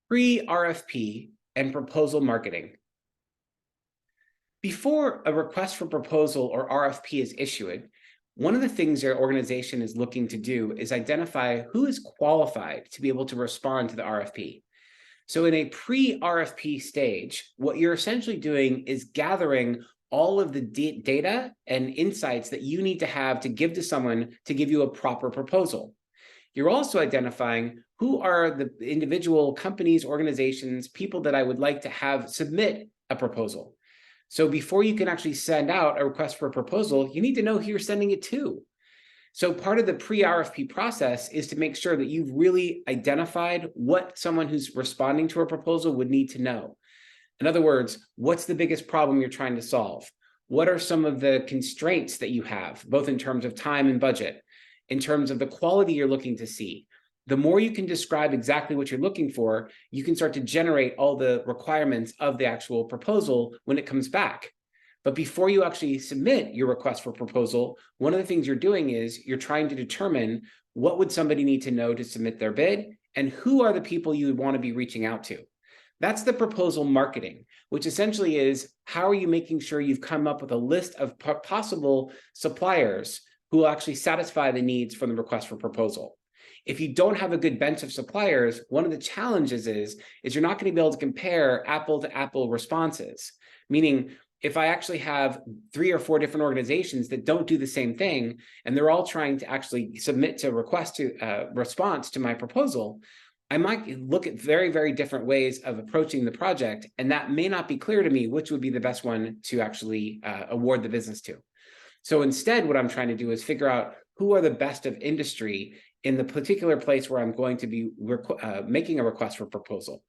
Pre-RFP and Proposal Marketing. Before a request for proposal or RFP is issued, one of the things your organization is looking to do is identify who is qualified to be able to respond to the RFP. So in a pre-RFP stage, what you're essentially doing is gathering all of the data and insights that you need to have to give to someone to give you a proper proposal. You're also identifying who are the individual companies, organizations, people that I would like to have submit a proposal. So before you can actually send out a request for a proposal, you need to know who you're sending it to. So part of the pre-RFP process is to make sure that you've really identified what someone who's responding to a proposal would need to know. In other words, what's the biggest problem you're trying to solve? What are some of the constraints that you have, both in terms of time and budget, in terms of the quality you're looking to see? The more you can describe exactly what you're looking for, you can start to generate all the requirements of the actual proposal when it comes back. But before you actually submit your request for proposal, one of the things you're doing is you're trying to determine what would somebody need to know to submit their bid and who are the people you would want to be reaching out to. That's the proposal marketing, which essentially is how are you making sure you've come up with a list of possible suppliers who will actually satisfy the needs from the request for proposal. If you don't have a good bench of suppliers, one of the challenges is you're not going to be able to compare apple to apple responses. Meaning, if I actually have 3 or 4 different organizations that don't do the same thing, and they're all trying to actually submit to response to my proposal, I might look at very, very different ways of approaching the project, and that may not be clear to me which would be the best one to actually award the business to. So instead, what I'm trying to do is figure out who are the best of industry in the particular place where I'm going to be making a request for proposal.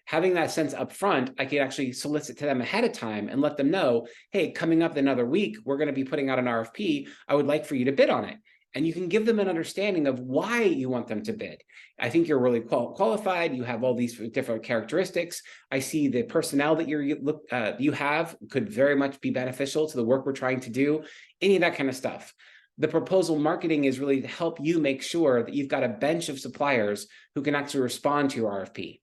Having that sense up front, I can actually solicit to them ahead of time and let them know, hey, coming up in another week, we're going to be putting out an RFP. I would like for you to bid on it. And you can give them an understanding of why you want them to bid. I think you're really qualified. You have all these different characteristics. I see the personnel that you have could very much be beneficial to the work we're trying to do, any of that kind of stuff. The proposal marketing is really to help you make sure that you've got a bench of suppliers who can actually respond to your RFP.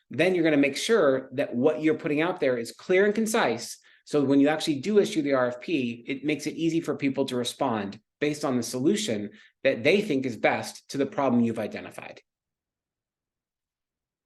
Then you're going to make sure that what you're putting out there is clear and concise. So when you actually do issue the RFP, it makes it easy for people to respond based on the solution that they think is best to the problem you've identified.